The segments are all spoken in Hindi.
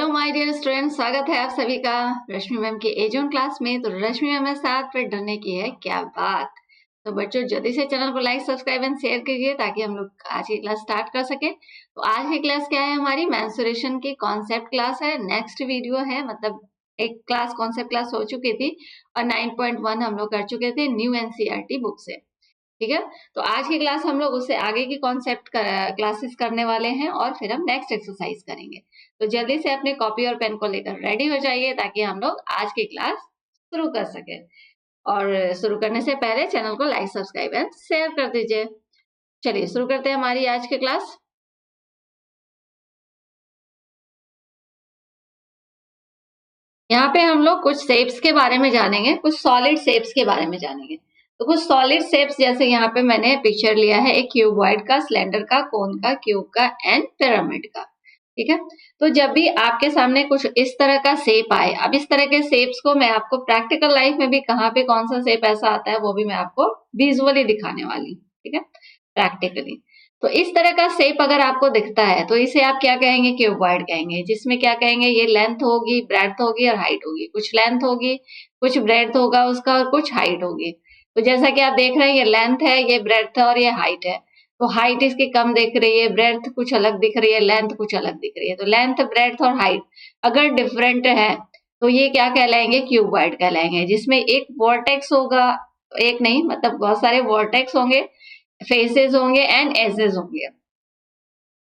हेलो माय डियर स्टूडेंट, स्वागत है आप सभी का रश्मि मैम के एजोन क्लास में। तो रश्मि मैम के साथ फिर डरने की है क्या बात। तो बच्चों जल्दी से चैनल को लाइक सब्सक्राइब एंड शेयर कीजिए ताकि हम लोग आज की क्लास स्टार्ट कर सके। तो आज की क्लास क्या है, हमारी मेंस्ट्रुएशन की कॉन्सेप्ट क्लास है। नेक्स्ट वीडियो है, मतलब एक क्लास कॉन्सेप्ट क्लास हो चुकी थी और 9.1 हम लोग कर चुके थे न्यू एनसीईआरटी बुक से। ठीक है, तो आज की क्लास हम लोग उससे आगे की कॉन्सेप्ट क्लासेस करने वाले हैं और फिर हम नेक्स्ट एक्सरसाइज करेंगे। तो जल्दी से अपने कॉपी और पेन को लेकर रेडी हो जाइए ताकि हम लोग आज की क्लास शुरू कर सके। और शुरू करने से पहले चैनल को लाइक सब्सक्राइब एंड शेयर कर दीजिए। चलिए शुरू करते हैं हमारी आज की क्लास। यहाँ पे हम लोग कुछ शेप्स के बारे में जानेंगे, कुछ सॉलिड शेप्स के बारे में जानेंगे। तो कुछ सॉलिड शेप्स जैसे यहाँ पे मैंने पिक्चर लिया है एक क्यूबॉइड का, सिलेंडर का, कोन का, क्यूब का एंड पिरामिड का। ठीक है, तो जब भी आपके सामने कुछ इस तरह का शेप आए, अब इस तरह के शेप्स को मैं आपको प्रैक्टिकल लाइफ में भी कहाँ पे कौन सा शेप ऐसा आता है वो भी मैं आपको विजुअली दिखाने वाली हूँ। ठीक है, प्रैक्टिकली। तो इस तरह का शेप अगर आपको दिखता है तो इसे आप क्या कहेंगे, क्यूबॉइड कहेंगे। जिसमें क्या कहेंगे, ये लेंथ होगी, ब्रेड्थ होगी और हाइट होगी। कुछ लेंथ होगी, कुछ ब्रेड्थ होगा उसका और कुछ हाइट होगी। तो जैसा कि आप देख रहे हैं ये लेंथ है, ये ब्रेड्थ है और ये हाइट है। तो हाइट इसकी कम दिख रही है, ब्रेड्थ कुछ अलग दिख रही है, लेंथ कुछ अलग दिख रही है। तो लेंथ, ब्रेड्थ और हाइट अगर डिफरेंट है तो ये क्या कहलाएंगे, क्यूबॉइड कहलाएंगे। जिसमें एक वर्टेक्स होगा, एक नहीं मतलब बहुत सारे वर्टेक्स होंगे, फेसेस होंगे एंड एजेस होंगे।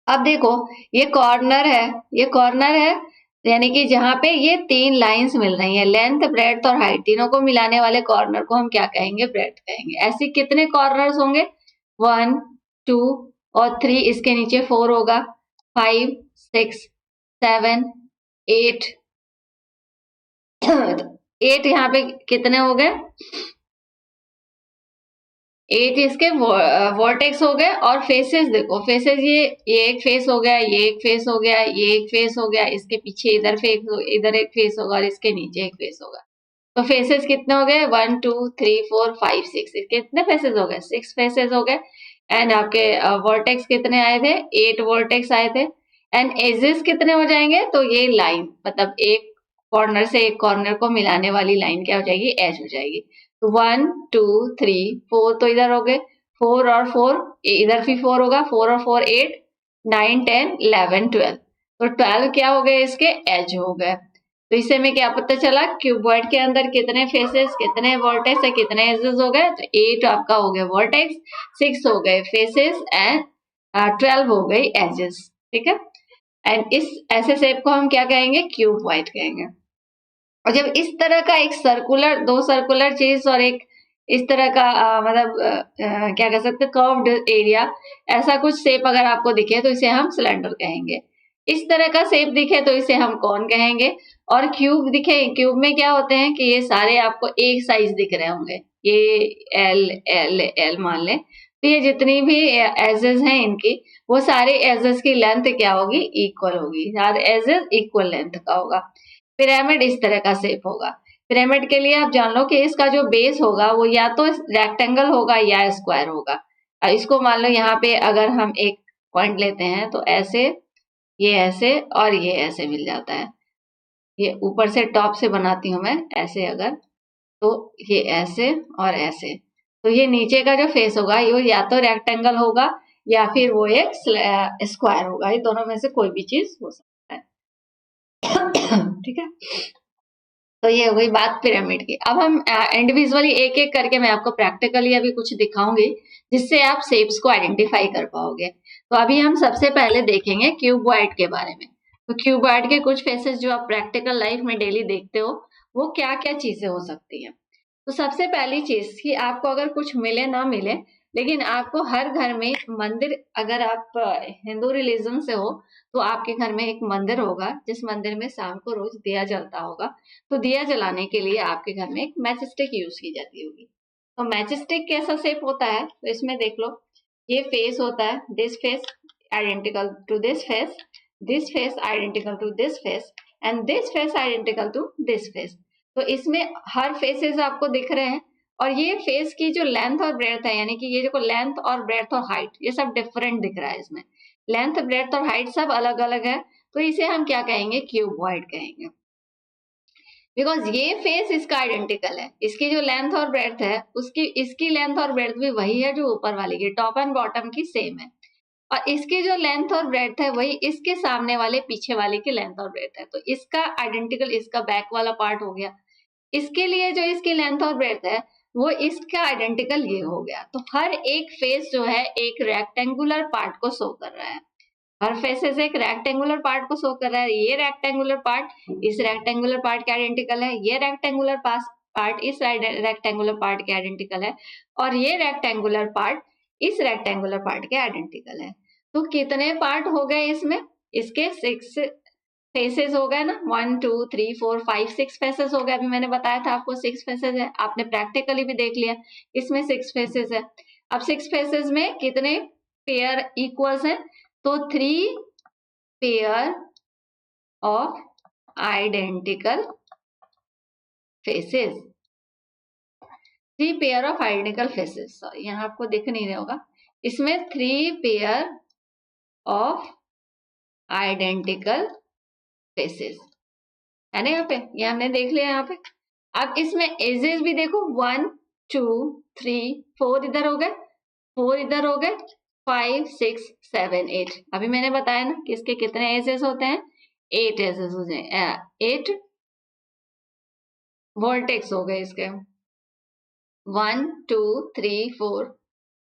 अब देखो ये कॉर्नर है, ये कॉर्नर है, यानी कि जहां पे ये तीन लाइंस मिल रही हैं, लेंथ, ब्रेड्थ और हाइट, तीनों को मिलाने वाले कॉर्नर को हम क्या कहेंगे, ब्रेड्थ कहेंगे। ऐसे कितने कॉर्नर्स होंगे, 1 2 और 3, इसके नीचे 4 होगा, 5 6 7 8 8 यहाँ पे कितने हो गए, 8 इसके वर्टेक्स हो गए। और फेसेस देखो, फेसेस ये एक फेस हो गया, ये एक फेस हो गया, ये एक फेस हो गया, इसके पीछे इधर फेस, इधर एक फेस होगा और इसके नीचे एक फेस होगा। तो फेसेस कितने हो गए, 1 2 3 4 5 6, कितने फेसेस हो गए, 6 फेसेस हो गए। एंड आपके वर्टेक्स कितने आए थे, 8 वर्टेक्स आए थे। एंड एजेस कितने हो जाएंगे, तो ये लाइन मतलब एक कॉर्नर से एक कॉर्नर को मिलाने वाली लाइन क्या हो जाएगी, एज हो जाएगी। तो 1 2 3 4 तो इधर हो गए, 4 और 4 इधर भी 4 होगा, 4 और 4 8 9 10 11 12। तो 12 क्या हो गए, इसके एज हो गए। तो इससे में क्या पता चला, क्यूबॉइड के अंदर कितने फेसेस, कितने वर्टेक्स है, कितने एजेस हो गए। तो 8 आपका हो गए वर्टेक्स, 6 हो गए फेसेस एंड 12 हो गई एजेस। ठीक है, एंड इस ऐसे शेप को हम क्या कहेंगे, क्यूबॉइड कहेंगे। और जब इस तरह का एक सर्कुलर, दो सर्कुलर चीज और एक इस तरह का क्या कह सकते हैं, कर्व्ड एरिया, ऐसा कुछ शेप अगर आपको दिखे तो इसे हम सिलेंडर कहेंगे। इस तरह का शेप दिखे तो इसे हम कौन कहेंगे। और क्यूब दिखे, क्यूब में क्या होते हैं कि ये सारे आपको एक साइज दिख रहे होंगे, ये एल एल एल मान लें। तो ये जितनी भी एजेस हैं इनकी, वो सारे एजेस की लेंथ क्या होगी, इक्वल होगी। हर एजेस इक्वल लेंथ का होगा। पिरामिड इस तरह का शेप होगा। पिरामिड के लिए आप जान लो कि इसका जो बेस होगा वो या तो रेक्टेंगल होगा या स्क्वायर होगा। इसको मान लो यहाँ पे अगर हम एक पॉइंट लेते हैं तो ऐसे, ये ऐसे और ये ऐसे मिल जाता है। ये ऊपर से टॉप से बनाती हूँ मैं ऐसे, अगर तो ये ऐसे और ऐसे। तो ये नीचे का जो फेस होगा ये या तो रेक्टेंगल होगा या फिर वो एक स्क्वायर होगा। ये दोनों में से कोई भी चीज हो सकता है। ठीक है, तो ये हो गई बात पिरामिड की। अब हम इंडिविजुअली एक एक करके मैं आपको प्रैक्टिकली अभी कुछ दिखाऊंगी जिससे आप शेप्स को आइडेंटिफाई कर पाओगे। तो अभी हम सबसे पहले देखेंगे क्यूबॉइड के बारे में। तो क्यूबॉइड के कुछ फेसेस जो आप प्रैक्टिकल लाइफ में डेली देखते हो वो क्या क्या चीजें हो सकती हैं। तो सबसे पहली चीज कि आपको अगर कुछ मिले ना मिले, लेकिन आपको हर घर में मंदिर, अगर आप हिंदू रिलीजन से हो तो आपके घर में एक मंदिर होगा जिस मंदिर में शाम को रोज दिया जलता होगा। तो दिया जलाने के लिए आपके घर में एक मैच स्टिक यूज की जाती होगी। तो मैच स्टिक कैसा शेप होता है, तो इसमें देख लो, ये फेस होता है, this face identical to this face identical to this face and this face identical to this face. तो इसमें हर फेसेस आपको दिख रहे हैं और ये फेस की जो लेंथ और ब्रेड्थ है, यानी कि ये जो लेंथ और ब्रेड्थ और हाइट, ये सब डिफरेंट दिख रहा है। इसमें लेंथ, ब्रेड्थ और हाइट सब अलग अलग है। तो इसे हम क्या कहेंगे, क्यूबॉइड कहेंगे। बिकॉज ये फेस इसका आइडेंटिकल है, इसकी जो लेंथ और ब्रेड्थ है उसकी इसकी लेंथ और ब्रेड्थ भी वही है जो ऊपर वाली की, टॉप एंड बॉटम की सेम है, और इसकी जो लेंथ और ब्रेड्थ है वही इसके सामने वाले पीछे वाले की लेंथ और ब्रेड्थ है। तो इसका आइडेंटिकल इसका बैक वाला पार्ट हो गया, इसके लिए जो इसकी लेंथ और ब्रेड्थ है वो इसका आइडेंटिकल ये हो गया। तो हर एक फेस जो है एक रेक्टेंगुलर पार्ट को शो कर रहा है, हर फेसेस एक रेक्टेंगुलर पार्ट को शो कर रहा है। ये रेक्टेंगुलर पार्ट इस रेक्टेंगुलर पार्ट के आइडेंटिकल है, ये रेक्टेंगुलर पार्ट इस रेक्टेंगुलर पार्ट के आइडेंटिकल है, और ये रेक्टेंगुलर पार्ट इस रेक्टेंगुलर पार्ट के आइडेंटिकल है। तो कितने पार्ट हो गए इसमें, इसके 6 फेसेस हो गए ना, 1 2 3 4 5 6 फेसेस हो गए। अभी मैंने बताया था आपको 6 फेसेस है, आपने प्रैक्टिकली भी देख लिया, इसमें 6 फेसेस है। अब 6 फेसेस में कितने पेयर इक्वल्स हैं, तो 3 pair of identical faces, 3 pair of identical faces, sorry यहाँ आपको दिख नहीं रहा होगा, इसमें 3 पेयर ऑफ आइडेंटिकल फेसेस है ना, यहाँ पे ये हमने देख लिया यहाँ पे। अब इसमें एजेस भी देखो, 1 2 3 4 इधर हो गए, 4 इधर हो गए, 5 6 7 8। अभी मैंने बताया ना कि इसके कितने एजेस होते हैं, 8 एजेस हो जाए, 8 वर्टेक्स हो गए इसके, 1 2 3 4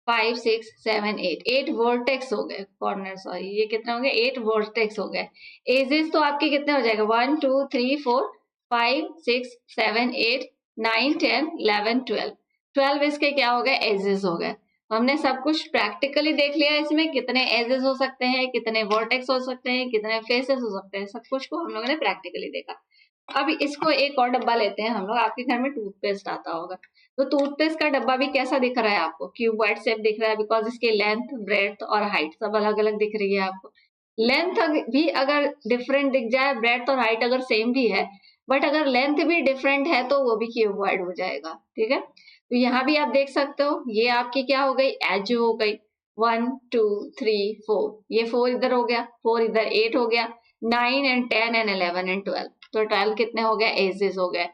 5 6 7 8, 8 वर्टेक्स हो गए कॉर्नर, सॉरी ये कितने हो गए, 8 वर्टेक्स हो गए। एजेस तो आपके कितने हो जाएगा, 1 2 3 4 5 6 7 8 9 10 11 12, 12 इसके क्या हो गए, एजेस हो गए। हमने सब कुछ प्रैक्टिकली देख लिया, इसमें कितने एजेस हो सकते हैं, कितने वर्टेक्स हो सकते हैं, कितने फेसेस हो सकते हैं, सब कुछ को हम लोगों ने प्रैक्टिकली देखा। अब इसको एक और डब्बा लेते हैं हम लोग, आपके घर में टूथपेस्ट आता होगा, तो टूथपेस्ट का डब्बा भी कैसा दिख रहा है आपको, क्यूबॉइड शेप दिख रहा है, बिकॉज इसकी लेंथ ब्रेड्थ और हाइट सब अलग अलग दिख रही है आपको। लेंथ भी अगर डिफरेंट दिख जाए, ब्रेड्थ और हाइट अगर सेम भी है, बट अगर लेंथ भी डिफरेंट है तो वो भी क्यूबॉइड हो जाएगा, ठीक है। तो यहाँ भी आप देख सकते हो, ये आपकी क्या हो गई, एज हो गई, 1 2 3 4, ये 4 इधर हो गया, 4 इधर, 8 हो गया, 9 एंड 10 एंड 11 एंड 12, तो 12 कितने हो गए, एजेस हो गए।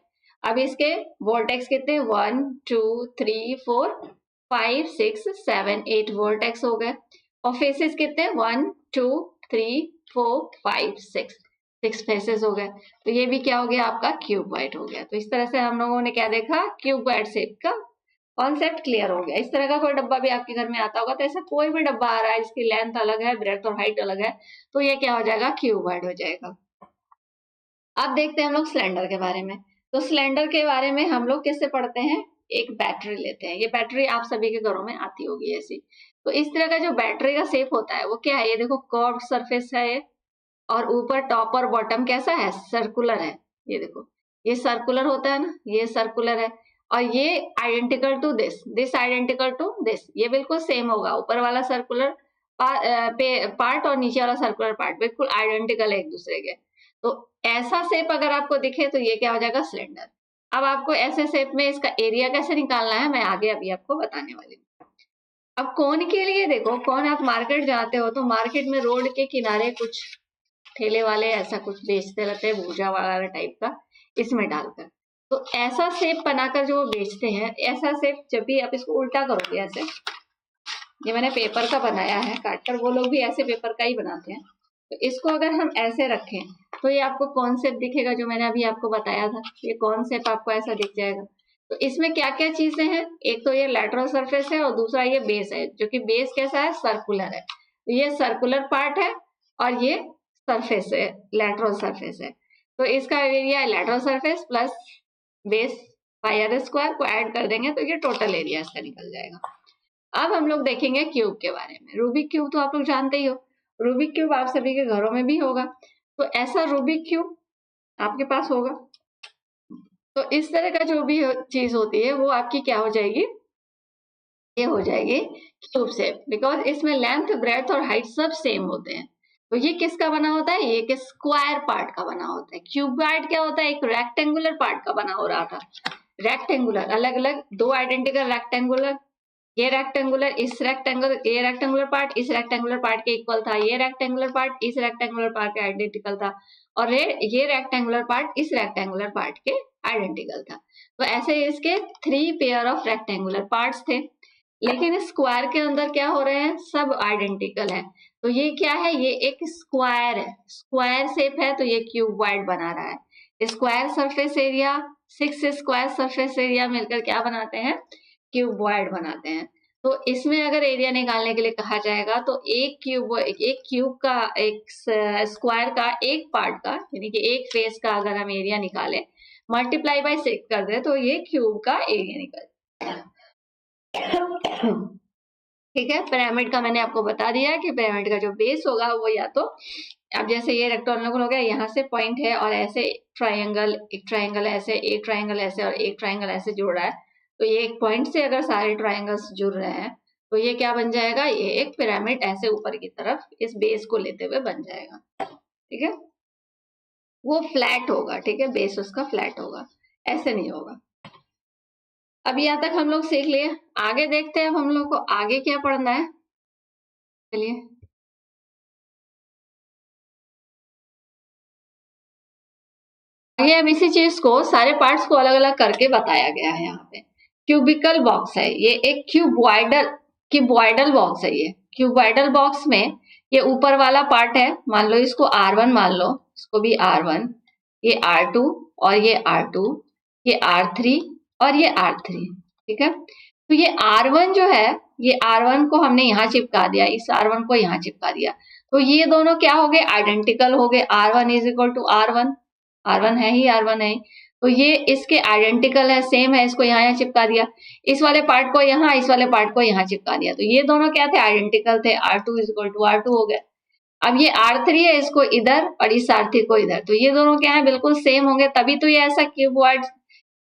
अब इसके वर्टेक्स कितने, 1 2 3 4 5 6 7 8 वर्टेक्स हो गए, और फेसेस कितने, 1 2 3 4 5 6 फेसेस हो गए। तो ये भी क्या हो गया, आपका क्यूबॉइड हो गया। तो इस तरह से हम लोगों ने क्या देखा, क्यूबॉइड शेप का कॉन्सेप्ट क्लियर हो गया। इस तरह का कोई डब्बा भी आपके घर में आता होगा, तो ऐसा कोई भी डब्बा आ रहा है जिसकी लेंथ अलग है, ब्रेड्थ और हाइट अलग है, तो ये क्या हो जाएगा, क्यूबॉइड हो जाएगा। अब देखते हैं हम लोग सिलेंडर के बारे में। तो सिलेंडर के बारे में हम लोग किससे पढ़ते हैं, एक बैटरी लेते हैं। ये बैटरी आप सभी के घरों में आती होगी ऐसी। तो इस तरह का जो बैटरी का शेप होता है वो क्या है, ये देखो कर्व सरफेस है ये, और ऊपर टॉप और बॉटम कैसा है, सर्कुलर है। ये देखो ये सर्कुलर होता है ना, ये सर्कुलर है, और ये identical to this identical to this, ये बिल्कुल सेम होगा। ऊपर वाला सर्कुलर पार्ट और नीचे वाला सर्कुलर पार्ट बिल्कुल आइडेंटिकल है एक दूसरे के। तो ऐसा शेप अगर आपको दिखे तो ये क्या हो जाएगा, सिलेंडर। अब आपको ऐसे शेप में इसका एरिया कैसे निकालना है, मैं आगे अभी आपको बताने वाली हूँ। अब कोन के लिए देखो, कोन आप मार्केट जाते हो तो मार्केट में रोड के किनारे कुछ ठेले वाले ऐसा कुछ बेचते रहते हैं, भूजा वाला टाइप का, इसमें डालकर। तो ऐसा शेप बनाकर जो वो बेचते हैं, ऐसा शेप जब भी आप इसको उल्टा करोगे ऐसे, ये मैंने पेपर का बनाया है काटकर, वो लोग भी ऐसे पेपर का ही बनाते हैं। तो इसको अगर हम ऐसे रखें तो ये आपको कॉन्सेप्ट दिखेगा जो मैंने अभी आपको बताया था, ये कॉन्सेप्ट आपको ऐसा दिख जाएगा। तो इसमें क्या क्या चीजें हैं, एक तो ये लैटरल सरफेस है और दूसरा ये बेस है, जो कि बेस कैसा है, सर्कुलर है। तो ये सर्कुलर पार्ट है और ये सरफेस है, लैटरल सरफेस है। तो इसका area lateral surface plus base pi R square को ऐड कर देंगे तो ये टोटल एरिया इसका निकल जाएगा। अब हम लोग देखेंगे क्यूब के बारे में। रूबिक क्यूब तो आप लोग जानते ही हो, रूबिक क्यूब आप सभी के घरों में भी होगा। तो ऐसा रूबिक क्यूब आपके पास होगा। तो इस तरह का जो भी चीज होती है वो आपकी क्या हो जाएगी, ये हो जाएगी क्यूब शेप, बिकॉज इसमें लेंथ ब्रेड्थ और हाइट सब सेम होते हैं। तो ये किसका बना होता है, ये एक स्क्वायर पार्ट का बना होता है। क्यूबॉइड क्या होता है, एक रेक्टेंगुलर पार्ट का बना हो रहा था। रेक्टेंगुलर अलग अलग दो आइडेंटिकल रेक्टेंगुलर ये रेक्टेंगुलर ये रेक्टेंगुलर पार्ट इस रेक्टेंगुलर पार्ट के इक्वल था, ये रेक्टेंगुलर पार्ट इस रेक्टेंगुलर पार्ट के आइडेंटिकल था, और ये रेक्टेंगुलर पार्ट इस रेक्टेंगुलर पार्ट के आइडेंटिकल था। तो ऐसे इसके 3 पेयर ऑफ रेक्टेंगुलर पार्ट्स थे। लेकिन स्क्वायर के अंदर क्या हो रहे हैं, सब आइडेंटिकल है। तो ये क्या है, ये एक स्क्वायर है, स्क्वायर शेप है, तो ये क्यूबॉइड बना रहा है। Square surface area 6 square surface area मिलकर क्या बनाते हैं, क्यूबॉइड बनाते हैं। तो इसमें अगर एरिया निकालने के लिए कहा जाएगा तो एक क्यूब का, एक स्क्वायर का एक पार्ट का, यानी कि एक फेस का अगर हम एरिया निकालें, मल्टीप्लाई बाय 6 कर दे तो ये क्यूब का एरिया निकल। ठीक है, पिरामिड का मैंने आपको बता दिया कि पिरामिड का जो बेस होगा वो या तो, अब जैसे ये रेक्टेंगल हो गया, यहाँ से पॉइंट है और ऐसे ट्रायंगल, एक ट्रायंगल ऐसे, एक ट्रायंगल ऐसे और एक ट्रायंगल ऐसे जुड़ रहा है, तो ये एक पॉइंट से अगर सारे ट्रायंगल्स जुड़ रहे हैं तो ये क्या बन जाएगा, ये एक पिरामिड ऐसे ऊपर की तरफ इस बेस को लेते हुए बन जाएगा। ठीक है, वो फ्लैट होगा, ठीक है, बेस उसका फ्लैट होगा, ऐसे नहीं होगा। अब यहाँ तक हम लोग सीख लिए, आगे देखते हैं अब हम लोग को आगे क्या पढ़ना है। चलिए, आगे अब इसी चीज को, सारे पार्ट्स को अलग अलग करके बताया गया है। यहाँ पे क्यूबिकल बॉक्स है, ये एक क्यूबॉइडल बॉक्स है। ये क्यूबॉइडल बॉक्स में ये ऊपर वाला पार्ट है, मान लो इसको R1 मान लो, इसको भी R1, ये R2 और ये R2, ये R3 और ये R3। ठीक है, तो ये R1 जो है, ये R1 को हमने यहाँ चिपका दिया, इस R1 को यहाँ चिपका दिया, तो ये दोनों क्या हो गए, आइडेंटिकल हो गए। R1 is equal to R1, R1 है ही, R1 है, तो ये इसके आइडेंटिकल है, सेम है, इसको यहाँ चिपका दिया, इस वाले पार्ट को यहाँ, इस वाले पार्ट को यहाँ चिपका दिया, तो ये दोनों क्या थे, आइडेंटिकल थे। R2 is equal to R2 हो गया। अब ये R3 है, इसको इधर और इस R3 को इधर, तो ये दोनों क्या है, बिल्कुल सेम होंगे, तभी तो ये ऐसा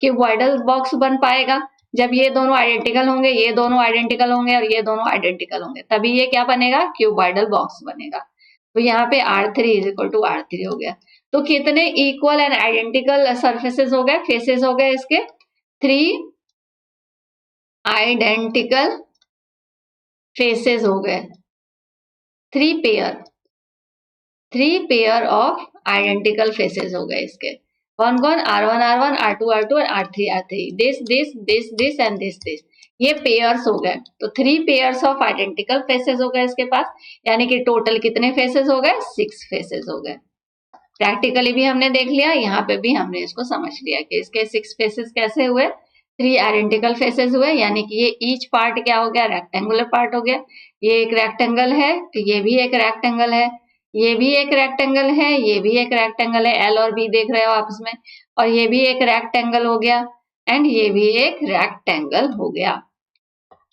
क्यूबॉइडल बॉक्स बन पाएगा। जब ये दोनों आइडेंटिकल होंगे, ये दोनों आइडेंटिकल होंगे और ये दोनों आइडेंटिकल होंगे, तभी ये क्या बनेगा, क्यूबॉइडल बॉक्स बनेगा। तो यहाँ पे R3 is equal to R3 हो गया। तो कितने इक्वल एंड आइडेंटिकल सरफेसेस हो गए, फेसेस हो गए इसके, 3 आइडेंटिकल फेसेस हो गए, 3 पेयर ऑफ आइडेंटिकल फेसेस हो गए इसके। कौन कौन, R1 R1, R2 R2 और R3 R3, this and this, ये पेयर्स हो गए। तो 3 पेयर्स ऑफ आइडेंटिकल फेसेस हो गए इसके पास, यानी कि टोटल कितने फेसेस हो गए, 6 फेसेस हो गए। प्रैक्टिकली भी हमने देख लिया, यहाँ पे भी हमने इसको समझ लिया कि इसके 6 फेसेस कैसे हुए, 3 आइडेंटिकल फेसेस हुए, यानी कि ये ईच पार्ट क्या हो गया, रेक्टेंगुलर पार्ट हो गया। ये एक रेक्टेंगल है, तो ये भी एक रेक्टेंगल है, ये भी एक रेक्टेंगल है, ये भी एक रेक्टेंगल है, L और B देख रहे हो आपस में, और ये भी एक रेक्टेंगल हो गया, एंड ये भी एक रेक्टेंगल हो गया।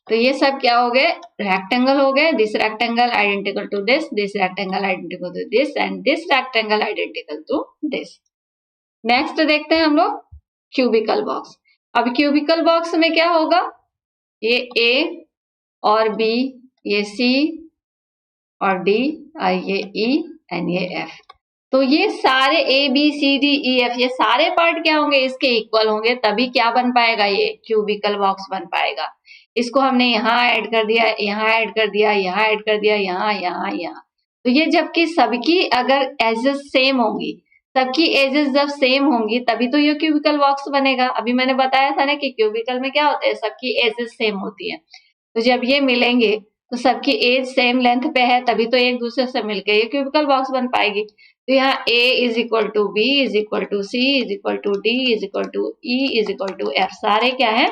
तो ये सब क्या हो गए, रेक्टेंगल हो गए। This rectangle identical to this rectangle identical to this, and this rectangle identical to this. Next देखते हैं हम लोग क्यूबिकल बॉक्स। अब क्यूबिकल बॉक्स में क्या होगा, ये A और B, ये C और D और ये E एंड ये F। तो ये सारे A B C D E F, ये सारे पार्ट क्या होंगे, इसके इक्वल होंगे, तभी क्या बन पाएगा, ये क्यूबिकल बॉक्स बन पाएगा। इसको हमने यहाँ ऐड कर दिया, यहाँ ऐड कर दिया, यहाँ ऐड कर दिया, यहाँ यहाँ यहाँ, तो ये जबकि सबकी अगर एजेस सेम होंगी, सबकी एजेस जब सेम होंगी तभी तो ये क्यूबिकल बॉक्स बनेगा। अभी मैंने बताया था ना कि क्यूबिकल में क्या होता है, सबकी एजेस सेम होती है, तो जब ये मिलेंगे तो सबकी एज सेम लेंथ पे है, तभी तो एक दूसरे से मिलकर ये क्यूबिकल बॉक्स बन पाएगी। तो यहाँ A is equal to B is equal to C is equal to D is equal to E is equal to F, सारे क्या है,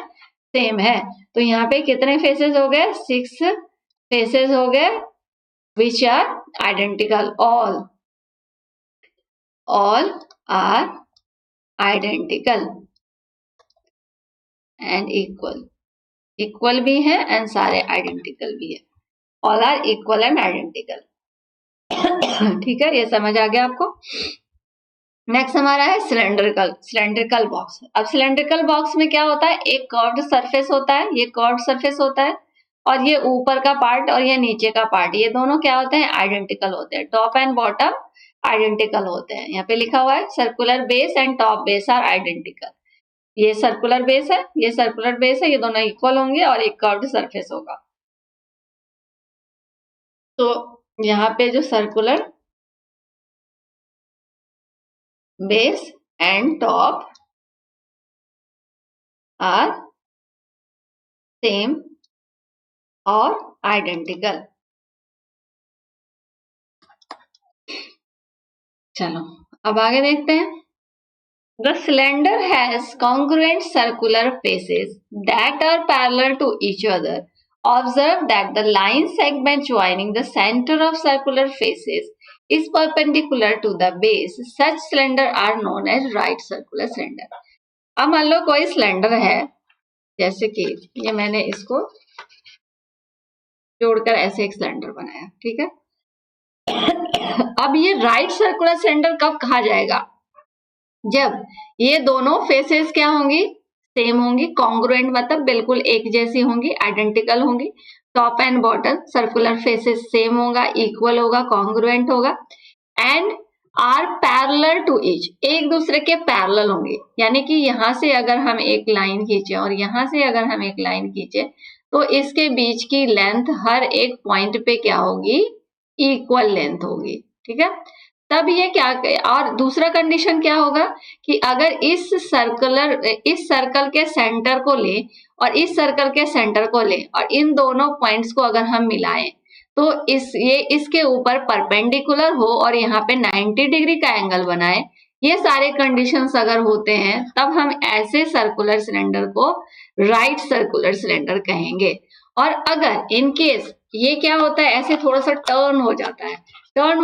सेम है। तो यहाँ पे कितने फेसेस हो गए, 6 फेसेस हो गए, which are identical, all are identical and equal भी है एंड सारे आइडेंटिकल भी है, all are equal and identical. ठीक है, ये समझ आ गया आपको। नेक्स्ट हमारा है सिलेंड्रिकल बॉक्स। अब सिलेंड्रिकल बॉक्स में क्या होता है, एक कर्व्ड सरफेस होता है, ये कर्व्ड सरफेस होता है, और ये ऊपर का पार्ट और ये नीचे का पार्ट, ये दोनों क्या होते हैं, आइडेंटिकल होते हैं, टॉप एंड बॉटम आइडेंटिकल होते हैं। यहाँ पे लिखा हुआ है circular base and top base are identical. ये सर्कुलर बेस है, ये सर्कुलर बेस है, ये दोनों इक्वल होंगे और एक कर्व्ड सरफेस होगा। तो यहाँ पे जो circular base and top are same और आइडेंटिकल। चलो अब आगे देखते हैं। The cylinder has congruent circular faces that are parallel to each other. Observe that the line segment joining the center of circular faces is perpendicular to the base. Such cylinder are known as right circular cylinder. अब मान लो कोई सिलेंडर है, जैसे कि ये मैंने इसको जोड़कर ऐसे एक सिलेंडर बनाया, ठीक है। अब ये राइट सर्कुलर सिलेंडर कब कहा जाएगा? जब ये दोनों फेसेस क्या होंगी? सेम होंगी, कॉन्ग्रुएंट मतलब बिल्कुल एक जैसी होंगी, आइडेंटिकल होंगी। Top and bottom circular faces same होगा, इक्वल होगा, कॉन्ग्रुएंट होगा and are parallel to each, एक दूसरे के पैरेलल होंगे। यानी कि यहां से अगर हम एक लाइन खींचे और यहां से अगर हम एक लाइन खींचे तो इसके बीच की लेंथ हर एक पॉइंट पे क्या होगी? इक्वल लेंथ होगी, ठीक है। तब ये क्या, और दूसरा कंडीशन क्या होगा कि अगर इस सर्कल के सेंटर को ले और इस सर्कल के सेंटर को ले और इन दोनों पॉइंट्स को अगर हम मिलाएं तो ये इसके ऊपर परपेंडिकुलर हो और यहाँ पे 90 डिग्री का एंगल बनाए, ये सारे कंडीशंस अगर होते हैं तब हम ऐसे सर्कुलर सिलेंडर को राइट सर्कुलर सिलेंडर कहेंगे। और अगर इन केस ये क्या होता है, ऐसे थोड़ा सा टर्न हो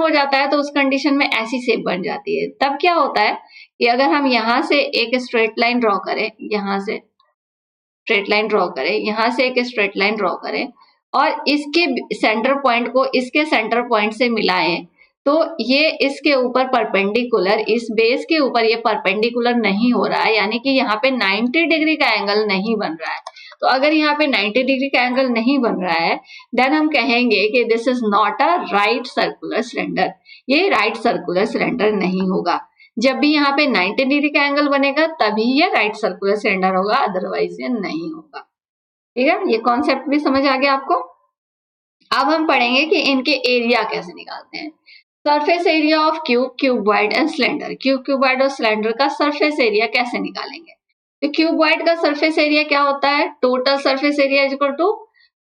जाता है तो उस कंडीशन में ऐसी शेप बन जाती है। तब क्या होता है कि अगर हम यहाँ से एक स्ट्रेट लाइन ड्रॉ करें, यहाँ से स्ट्रेट लाइन ड्रॉ करें, यहाँ से एक स्ट्रेट लाइन ड्रॉ करें और इसके सेंटर पॉइंट को इसके सेंटर पॉइंट से मिलाएं तो ये इसके ऊपर परपेंडिकुलर, इस बेस के ऊपर ये परपेंडिकुलर नहीं हो रहा है, यानी कि यहाँ पे 90 डिग्री का एंगल नहीं बन रहा है। तो अगर यहाँ पे 90 डिग्री का एंगल नहीं बन रहा है देन हम कहेंगे कि this is not a right circular cylinder, ये राइट सर्कुलर सिलेंडर नहीं होगा। जब भी यहाँ पे 90 डिग्री का एंगल बनेगा तभी ये राइट सर्कुलर सिलेंडर होगा, अदरवाइज ये नहीं होगा, ठीक है। ये कॉन्सेप्ट भी समझ आ गया आपको। अब हम पढ़ेंगे कि इनके एरिया कैसे निकालते हैं। Surface area of cube, cuboid and cylinder. Cuboid और सिलेंडर का सरफेस एरिया कैसे निकालेंगे? तो क्यूबॉइड का सरफेस एरिया क्या होता है? Total surface area is equal to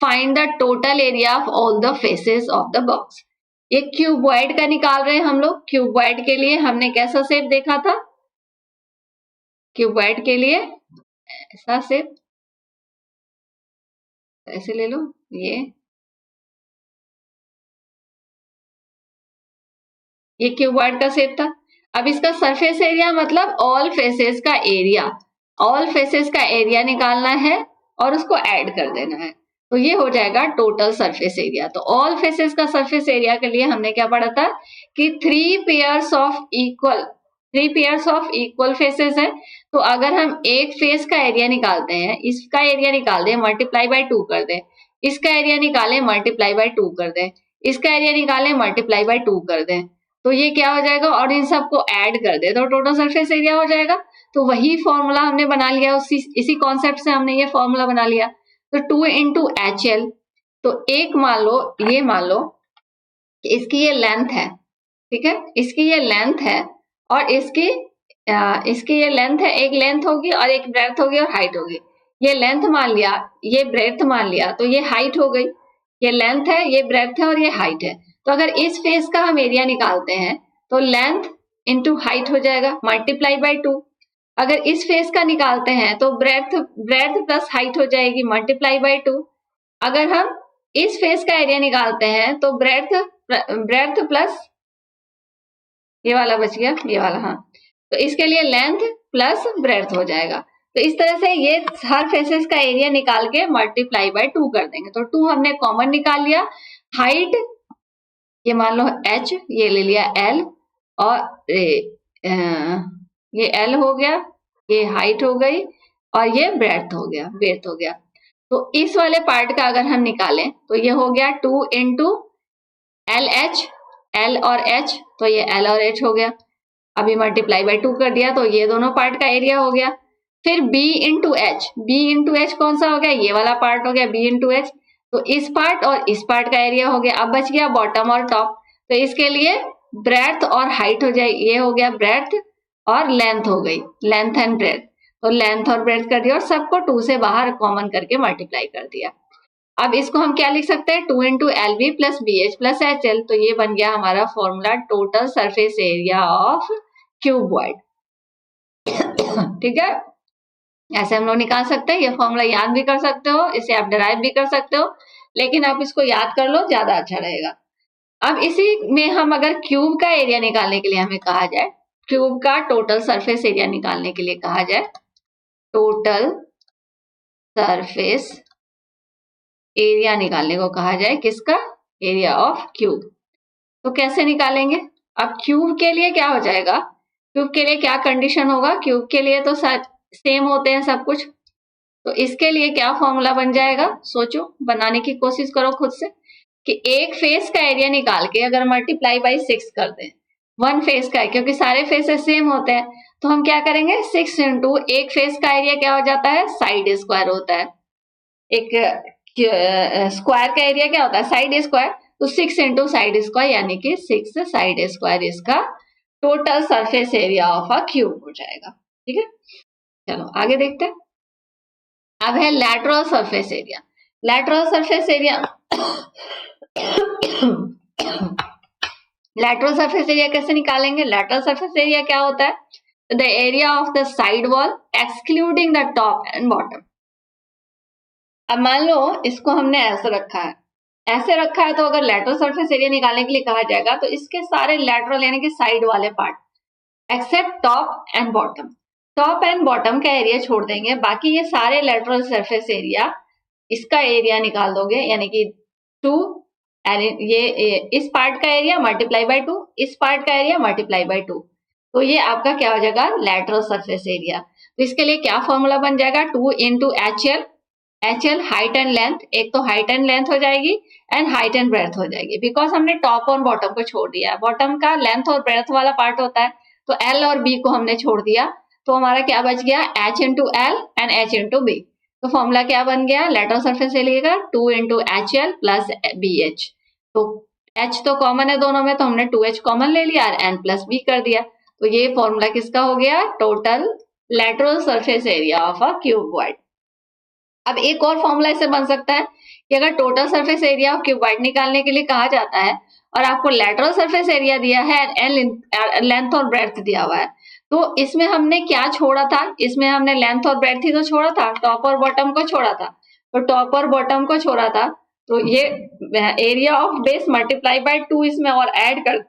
find the total area of all the faces of the box. ये क्यूबॉइड का निकाल रहे हैं हम लोग। क्यूबॉइड के लिए हमने कैसा शेप देखा था? क्यूबॉइड के लिए ऐसा शेप, ऐसे ले लो, ये क्यूबॉइड का शेप था। अब इसका सरफेस एरिया मतलब ऑल फेसेस का एरिया, ऑल फेसेस का एरिया निकालना है और उसको ऐड कर देना है, तो ये हो जाएगा टोटल सरफेस एरिया। तो ऑल फेसेस का सरफेस एरिया के लिए हमने क्या पढ़ा था कि three pairs of equal faces है। तो अगर हम एक फेस का एरिया निकालते हैं, इसका एरिया निकाल दें, मल्टीप्लाई बाय 2 कर दें, इसका एरिया निकालें, मल्टीप्लाई बाय 2 कर दें, इसका एरिया निकालें, मल्टीप्लाई बाय 2 कर दें, तो ये क्या हो जाएगा, और इन सबको ऐड कर दे तो टोटल सरफेस एरिया हो जाएगा। तो वही फॉर्मूला हमने बना लिया, इसी कॉन्सेप्ट से हमने ये फॉर्मूला बना लिया। तो 2 into HL, तो एक मान लो कि इसकी ये लेंथ है, ठीक है, इसकी ये लेंथ है और इसकी ये लेंथ है, एक लेंथ होगी और एक ब्रेड्थ होगी और हाइट होगी। ये लेंथ मान लिया, ये ब्रेड्थ मान लिया, तो ये हाइट हो गई। ये लेंथ है, ये ब्रेड्थ है और ये हाइट है। तो अगर इस फेस का हम एरिया निकालते हैं तो लेंथ इंटू हाइट हो जाएगा, मल्टीप्लाई बाय 2। अगर इस फेस का निकालते हैं तो ब्रेड्थ प्लस हाइट हो जाएगी, मल्टीप्लाई बाय 2। अगर हम इस फेस का एरिया निकालते हैं तो ब्रेड्थ प्लस ये वाला बच गया, ये वाला, हाँ, तो इसके लिए लेंथ प्लस ब्रेड्थ हो जाएगा। तो इस तरह से ये हर फेसेस का एरिया निकाल के मल्टीप्लाई बाय 2 कर देंगे। तो 2 हमने कॉमन निकाल लिया। हाइट ये मान लो h, ये ले लिया l और ये l हो गया, ये हाइट हो गई और ये ब्रेड्थ हो गया। तो इस वाले पार्ट का अगर हम निकालें तो ये हो गया 2 into LH, L और H, तो ये L और H हो गया। अभी मल्टीप्लाई बाय 2 कर दिया तो ये दोनों पार्ट का एरिया हो गया। फिर b into H, B into H कौन सा हो गया, ये वाला पार्ट हो गया b इंटू एच, तो इस पार्ट और इस पार्ट का एरिया हो गया। अब बच गया बॉटम और टॉप, तो इसके लिए ब्रेड्थ और हाइट हो जाएगी, ये हो गया ब्रेड्थ और लेंथ हो गई, लेंथ एंड ब्रेड्थ, तो लेंथ और ब्रेड्थ कर दिया और सबको 2 से बाहर कॉमन करके मल्टीप्लाई कर दिया। अब इसको हम क्या लिख सकते हैं, 2 into L B plus B H plus H L, तो ये बन गया हमारा formula total surface area of cuboid. ठीक है, ऐसे हम लोग निकाल सकते हैं, ये फॉर्मूला याद भी कर सकते हो, इसे आप डिराइव भी कर सकते हो, लेकिन आप इसको याद कर लो, ज्यादा अच्छा रहेगा। अब इसी में हम अगर क्यूब का एरिया निकालने के लिए हमें कहा जाए, क्यूब का टोटल सरफेस एरिया निकालने के लिए कहा जाए, टोटल सरफेस एरिया निकालने को कहा जाए, किसका, एरिया ऑफ क्यूब, तो कैसे निकालेंगे। अब क्यूब के लिए क्या हो जाएगा, क्यूब के लिए क्या कंडीशन होगा, क्यूब के लिए तो सेम होते हैं सब कुछ, तो इसके लिए क्या फॉर्मूला बन जाएगा, सोचो, बनाने की कोशिश करो खुद से, कि एक फेस का एरिया निकाल के अगर मल्टीप्लाई बाई 6 कर दें, वन फेस का है क्योंकि सारे फेसेस सेम होते हैं, तो हम क्या करेंगे, 6 इंटू एक फेस का एरिया क्या हो जाता है, साइड स्क्वायर होता है, एक स्क्वायर का एरिया क्या होता है, साइड स्क्वायर, तो 6 इंटू साइड स्क्वायर यानी कि 6 साइड स्क्वायर इसका total surface area of a cube हो जाएगा। ठीक है, चलो आगे देखते हैं। अब है lateral surface area. Lateral surface area lateral surface area कैसे निकालेंगे, लैटरल सरफेस एरिया क्या होता है, the area of the side wall excluding the top and bottom. अब मान लो इसको हमने ऐसे रखा है, ऐसे रखा है, तो अगर लैटरल सरफेस एरिया निकालने के लिए कहा जाएगा तो इसके सारे लैटरल यानी कि साइड वाले part except top and bottom, top and bottom का एरिया छोड़ देंगे, बाकी ये सारे लैटरल सरफेस एरिया इसका एरिया निकाल दोगे, यानी कि 2 ये इस पार्ट का एरिया मल्टीप्लाई बाय 2, इस पार्ट का एरिया मल्टीप्लाई बाय 2, तो ये आपका क्या हो जाएगा, लैटरल सरफेस एरिया। तो इसके लिए क्या फॉर्मूला बन जाएगा, 2 into H L, H L height and length, एक तो हाइट एंड लेंथ हो जाएगी एंड हाइट एंड ब्रेथ हो जाएगी, बिकॉज हमने टॉप और बॉटम को छोड़ दिया है, बॉटम का लेंथ और ब्रेथ वाला पार्ट होता है, तो एल और बी को हमने छोड़ दिया, तो हमारा क्या बच गया, H into L and H into B, तो फॉर्मूला क्या बन गया, लेटरल सरफेस एरिया का 2 into H L plus B H, तो एच तो कॉमन है दोनों में, तो हमने 2h कॉमन ले लिया और एन प्लस बी कर दिया, तो ये फॉर्मूला किसका हो गया, total lateral surface area of a cuboid. अब एक और फॉर्मूला इससे बन सकता है कि अगर total surface area of cuboid निकालने के लिए कहा जाता है और आपको लैटरल सरफेस एरिया दिया है एंड लेंथ और ब्रेड्थ दिया हुआ है, तो इसमें हमने क्या छोड़ा था, इसमें हमने लेंथ और ब्रेड्थ ही तो छोड़ा था, टॉप और बॉटम को छोड़ा था, तो टॉप और बॉटम को छोड़ा था, तो ये area of base multiply by 2 इसमें और ऐड कर,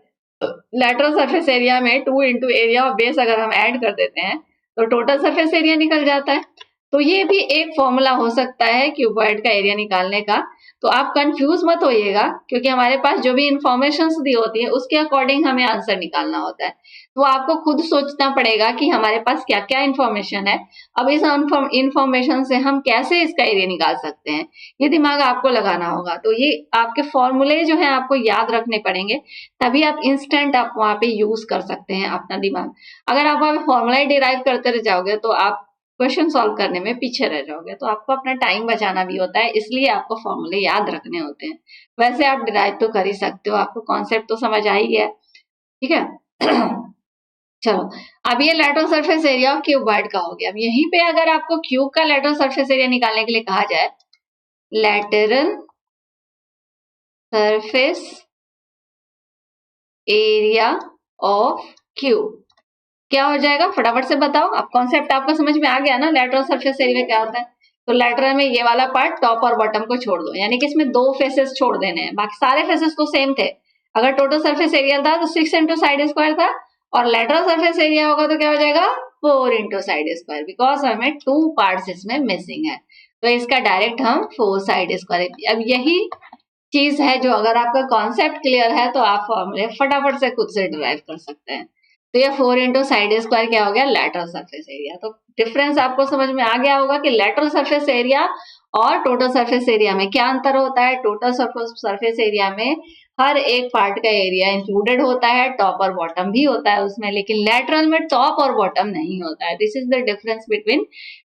लैटरल सरफेस एरिया में 2 इंटू एरिया ऑफ बेस अगर हम ऐड कर देते हैं तो टोटल सरफेस एरिया निकल जाता है। तो ये भी एक फॉर्मूला हो सकता है क्यूबॉइड का एरिया निकालने का, तो आप कंफ्यूज मत होइएगा, क्योंकि हमारे पास जो भी इंफॉर्मेशन दी होती है उसके अकॉर्डिंग हमें आंसर निकालना होता है, तो आपको खुद सोचना पड़ेगा कि हमारे पास क्या क्या इंफॉर्मेशन है, अब इस इंफॉर्मेशन से हम कैसे इसका एरिया निकाल सकते हैं, ये दिमाग आपको लगाना होगा। तो ये आपके फॉर्मूले जो है आपको याद रखने पड़ेंगे, तभी आप इंस्टेंट आप वहां पे यूज कर सकते हैं अपना दिमाग। अगर आप वहां फॉर्मूला डिराइव करते रह जाओगे तो आप क्वेश्चन सॉल्व करने में पीछे रह जाओगे, तो आपको अपना टाइम बचाना भी होता है, इसलिए आपको फॉर्मूले याद रखने होते हैं। वैसे आप डिराइव तो कर ही सकते हो, आपको कॉन्सेप्ट तो समझ आ ही गया, ठीक है। चलो, अब ये lateral surface area of cuboid का हो गया। अब यहीं पे अगर आपको क्यूब का लैटरल सरफेस एरिया निकालने के लिए कहा जाए, lateral surface area of cube क्या हो जाएगा, फटाफट से बताओ, अब कॉन्सेप्ट आपको समझ में आ गया ना, लैटरल सरफेस एरिया क्या होता है। तो लैटरल में ये वाला पार्ट टॉप और बॉटम को छोड़ दो, यानी कि इसमें 2 फेसेस छोड़ देने हैं, बाकी सारे फेसेस तो सेम थे। अगर टोटल सरफेस एरिया था तो 6 इंटू साइड स्क्वायर था, और लैटरल सरफेस एरिया होगा तो क्या हो जाएगा, 4 इंटू साइड स्क्वायर, बिकॉज हमें 2 पार्ट्स इसमें मिसिंग है, तो इसका डायरेक्ट हम 4 साइड स्क्वायर। अब यही चीज है जो अगर आपका कॉन्सेप्ट क्लियर है तो आप फॉर्मूले फटाफट से खुद से डिराइव कर सकते हैं। तो ये 4 इंटू साइड स्क्वायर क्या हो गया, लैटरल सरफेस एरिया। तो डिफरेंस आपको समझ में आ गया होगा कि लैटरल सरफेस एरिया और टोटल सरफेस एरिया में क्या अंतर होता है। टोटल सरफेस एरिया में हर एक पार्ट का एरिया इंक्लूडेड होता है, टॉप और बॉटम भी होता है उसमें, लेकिन लैटरल में टॉप और बॉटम नहीं होता है। This is the difference between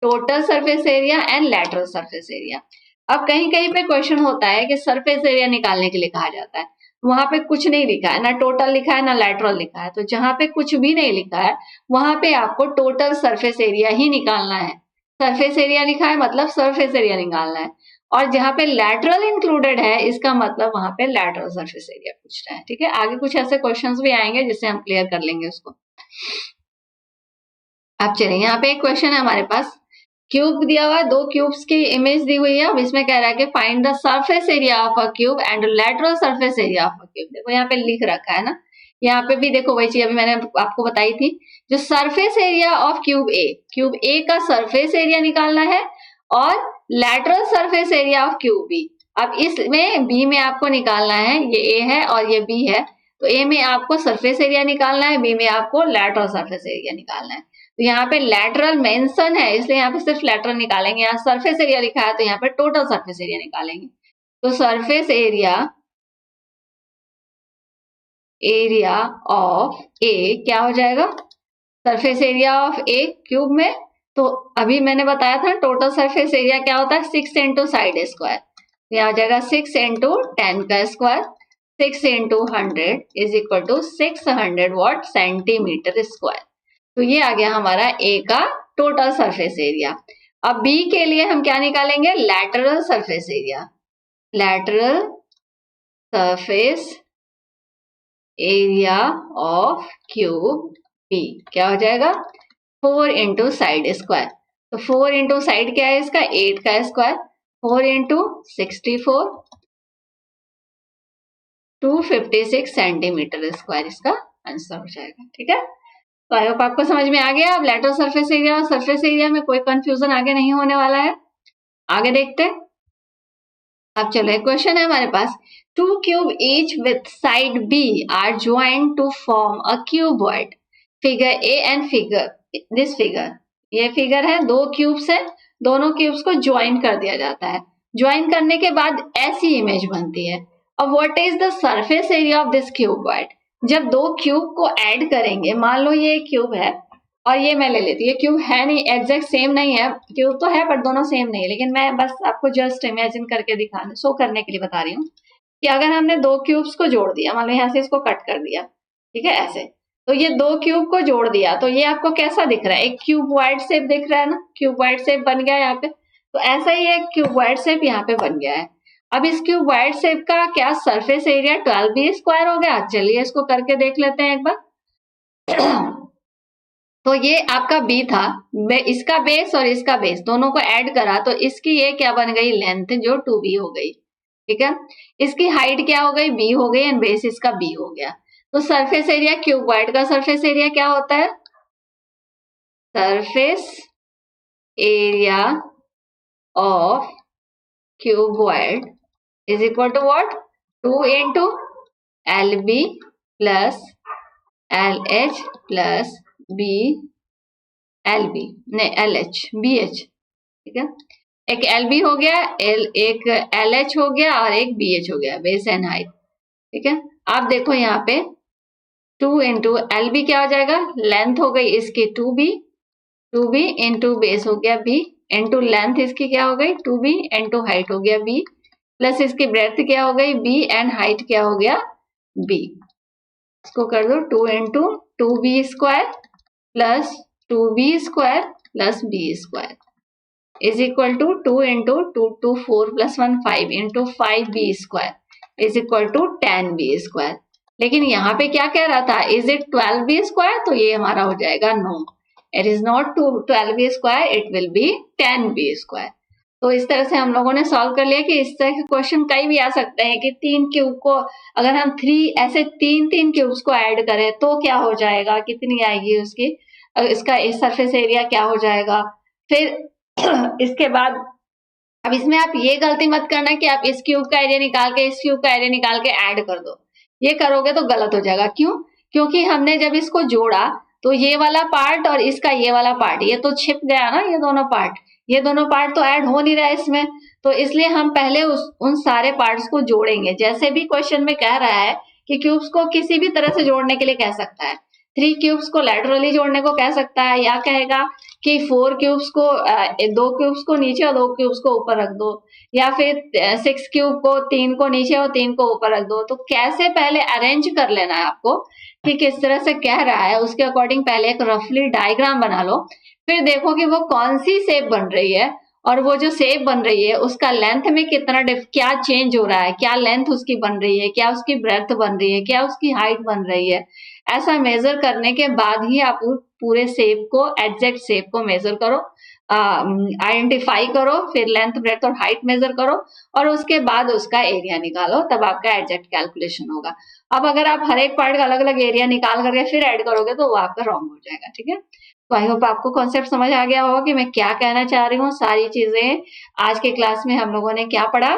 total surface area and lateral surface area. अब कहीं कहीं पे क्वेश्चन होता है कि सरफेस एरिया निकालने के लिए कहा जाता है, वहां पे कुछ नहीं लिखा है, ना टोटल लिखा है ना लैटरल लिखा है, तो जहां पे कुछ भी नहीं लिखा है वहां पे आपको टोटल सरफेस एरिया ही निकालना है। सरफेस एरिया लिखा है मतलब सरफेस एरिया निकालना है, और जहां पे लैटरल इंक्लूडेड है इसका मतलब वहां पे लैटरल सरफेस एरिया पूछ रहा है। ठीक है, आगे कुछ ऐसे क्वेश्चंस भी आएंगे जिससे हम क्लियर कर लेंगे उसको। अब चलिए, यहाँ पे एक क्वेश्चन है हमारे पास, क्यूब दिया हुआ है, दो क्यूब्स की इमेज दी हुई है। अब इसमें कह रहा है कि find the surface area of a cube and lateral surface area of a cube. देखो यहाँ पे लिख रखा है ना, यहाँ पे भी देखो वही चीज अभी मैंने आपको बताई थी, जो surface area of cube A का सरफेस एरिया निकालना है और lateral surface area of cube B. अब इसमें बी में आपको निकालना है, ये ए है और ये बी है, तो ए में आपको सरफेस एरिया निकालना है, बी में आपको लैटरल सरफेस एरिया निकालना है। तो यहाँ पे लैटरल मेंशन है इसलिए यहाँ पे सिर्फ लैटरल निकालेंगे, यहाँ सरफेस एरिया लिखा है तो यहाँ पे टोटल सरफेस एरिया निकालेंगे। तो सरफेस एरिया ऑफ ए क्या हो जाएगा, surface area of A cube में, तो अभी मैंने बताया था टोटल सरफेस एरिया क्या होता है 6 इंटू साइड स्क्वायर, यह आ जाएगा 6 इंटू 10 का square, 6 into 100 is equal to 600 what centimetre square. तो ये आ गया हमारा ए का टोटल सरफेस एरिया। अब बी के लिए हम क्या निकालेंगे, lateral surface area. Lateral surface area of cube B क्या हो जाएगा 4 इंटू साइड स्क्वायर। तो 4 इंटू साइड क्या है इसका 8 का स्क्वायर, 4 इंटू 64 256 सेंटीमीटर स्क्वायर इसका आंसर हो जाएगा। ठीक है, तो आई होप आपको समझ में आ गया। अब लैटरल सरफेस एरिया और सरफेस एरिया में कोई कंफ्यूजन आगे नहीं होने वाला है। आगे देखते हैं। अब चलो एक क्वेश्चन है हमारे पास, two cube each with side B are joint to form a cuboid, figure A and figure this figure. ये फिगर है, दो क्यूब्स है, दोनों क्यूब्स को ज्वाइन कर दिया जाता है, ज्वाइन करने के बाद ऐसी इमेज बनती है। अब what is the surface area of this cuboid. जब दो क्यूब को ऐड करेंगे, मान लो ये क्यूब है और ये मैं ले लेती हूँ, ये क्यूब है नहीं, एग्जैक्ट सेम नहीं है, क्यूब तो है बट दोनों सेम नहीं है, लेकिन मैं बस आपको जस्ट इमेजिन करके दिखाने शो करने के लिए बता रही हूँ कि अगर हमने दो क्यूब्स को जोड़ दिया, मान लो यहाँ से इसको कट कर दिया, ठीक है ऐसे, तो ये दो क्यूब को जोड़ दिया तो ये आपको कैसा दिख रहा है, एक क्यूबॉइड शेप दिख रहा है ना, क्यूबॉइड शेप बन गया यहाँ पे। तो ऐसा ही एक क्यूबॉइड शेप यहाँ पे बन गया है। अब इस क्यूबॉइड शेप का क्या सरफेस एरिया 12b स्क्वायर हो गया। चलिए इसको करके देख लेते हैं एक बार। तो ये आपका बी था, इसका बेस और इसका बेस दोनों को ऐड करा तो इसकी ये क्या बन गई लेंथ जो 2b हो गई। ठीक है, इसकी हाइट क्या हो गई b हो गई एंड बेस इसका b हो गया। तो सरफेस एरिया क्यूबॉइड का सरफेस एरिया क्या होता है, surface area of cuboid is equal to what 2 into LB plus LH plus B LB नहीं LH BH। ठीक है, एक LB हो गया, एक LH हो गया और एक BH हो गया, बेस एंड हाइट। ठीक है, आप देखो यहाँ पे 2 इंटू LB क्या हो जाएगा, लेंथ हो गई इसकी 2B इंटू बेस हो गया B इंटू लेंथ इसकी क्या हो गई 2B इंटू हाइट हो गया B प्लस इसकी ब्रेड्थ क्या हो गई B एंड हाइट क्या हो गया B। इसको कर दो 2 into 2B square plus 2B square plus B square is equal to 2 into 2 4 plus 1 5 into 5B square is equal to 10B square. लेकिन यहाँ पे क्या कह रहा था, इज इट 12B स्क्वायर, तो ये हमारा हो जाएगा no, it is not 12B square, it will be 10B square. तो इस तरह से हम लोगों ने सॉल्व कर लिया कि इस तरह के क्वेश्चन कई भी आ सकते हैं कि तीन क्यूब को अगर हम ऐसे तीन क्यूब्स को ऐड करें तो क्या हो जाएगा, कितनी आएगी उसकी, इसका सरफेस एरिया क्या हो जाएगा। फिर इसके बाद अब इसमें आप ये गलती मत करना कि आप इस क्यूब का एरिया निकाल के इस क्यूब का एरिया निकाल के ऐड कर दो, ये करोगे तो गलत हो जाएगा। क्यों, क्योंकि हमने जब इसको जोड़ा तो ये वाला पार्ट और इसका ये वाला पार्ट ये तो छिप गया ना, ये दोनों पार्ट ये दोनों पार्ट तो ऐड हो नहीं रहा है इसमें, तो इसलिए हम पहले उन सारे पार्ट्स को जोड़ेंगे। जैसे भी क्वेश्चन में कह रहा है कि क्यूब्स को किसी भी तरह से जोड़ने के लिए कह सकता है, 3 क्यूब्स को लैटरली जोड़ने को कह सकता है, या कहेगा कि 4 क्यूब्स को 2 क्यूब्स को नीचे और 2 क्यूब्स को ऊपर रख दो, या फिर 6 क्यूब को 3 को नीचे और 3 को ऊपर रख दो। तो कैसे पहले अरेंज कर लेना है आपको कि किस तरह से कह रहा है, उसके अकॉर्डिंग पहले एक रफली डायग्राम बना लो, फिर देखो कि वो कौन सी शेप बन रही है, और वो जो शेप बन रही है उसका लेंथ में कितना क्या चेंज हो रहा है, क्या लेंथ उसकी बन रही है, क्या उसकी ब्रेड्थ बन रही है, क्या उसकी हाइट बन रही है। ऐसा मेजर करने के बाद ही आप पूरे शेप को, एग्जैक्ट शेप को मेजर करो, आइडेंटिफाई करो, फिर लेंथ ब्रेड्थ और हाइट मेजर करो, और उसके बाद उसका एरिया निकालो, तब आपका एग्जैक्ट कैलकुलेशन होगा। अब अगर आप हर एक पार्ट का अलग अलग एरिया निकाल करके फिर ऐड करोगे तो वो आपका रॉन्ग हो जाएगा। ठीक है, तो आई होप आपको कॉन्सेप्ट समझ आ गया होगा कि मैं क्या कहना चाह रही हूँ। सारी चीजें आज के क्लास में हम लोगों ने क्या पढ़ा,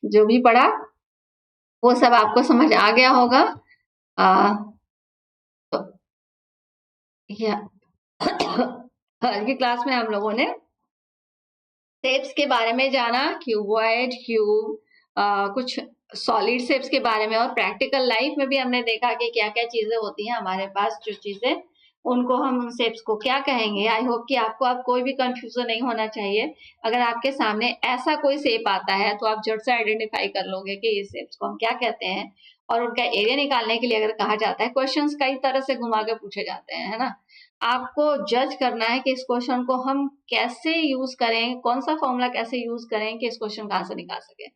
जो भी पढ़ा वो सब आपको समझ आ गया होगा। तो या आज की क्लास में हम लोगों ने शेप्स के बारे में जाना, क्यूबॉइड, क्यूब, कुछ सॉलिड शेप्स के बारे में, और प्रैक्टिकल लाइफ में भी हमने देखा कि क्या क्या चीजें होती हैं हमारे पास, जो चीजें उनको हम उन शेप्स को क्या कहेंगे। आई होप कि आपको अब कोई भी कंफ्यूजन नहीं होना चाहिए। अगर आपके सामने ऐसा कोई शेप आता है तो आप झट से आइडेंटिफाई कर लोगे कि इस शेप्स को हम क्या कहते हैं, और उनका एरिया निकालने के लिए अगर कहा जाता है, क्वेश्चंस कई तरह से घुमा के पूछे जाते हैं, है ना। आपको जज करना है कि इस क्वेश्चन को हम कैसे यूज करें, कौन सा फॉर्मूला कैसे यूज करें कि इस क्वेश्चन का आंसर निकाल सके।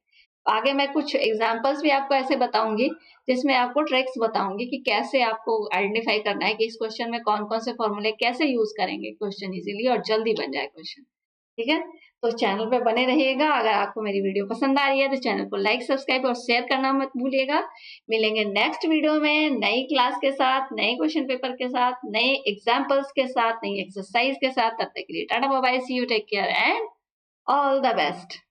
आगे मैं कुछ एग्जांपल्स भी आपको ऐसे बताऊंगी, जिसमें आपको ट्रिक्स बताऊंगी कि कैसे आपको आइडेंटिफाई करना है कि इस क्वेश्चन में कौन कौन से फॉर्मूले कैसे यूज करेंगे क्वेश्चन इजीली और जल्दी बन जाए क्वेश्चन। ठीक है, तो चैनल पे बने रहिएगा। अगर आपको मेरी वीडियो पसंद आ रही है तो चैनल को लाइक, सब्सक्राइब और शेयर करना मत भूलिएगा। मिलेंगे नेक्स्ट वीडियो में नई क्लास के साथ, नए क्वेश्चन पेपर के साथ, नए एग्जाम्पल्स के साथ, नई एक्सरसाइज के साथ। तब तक के लिए tata bye bye, see you, take care and all the best.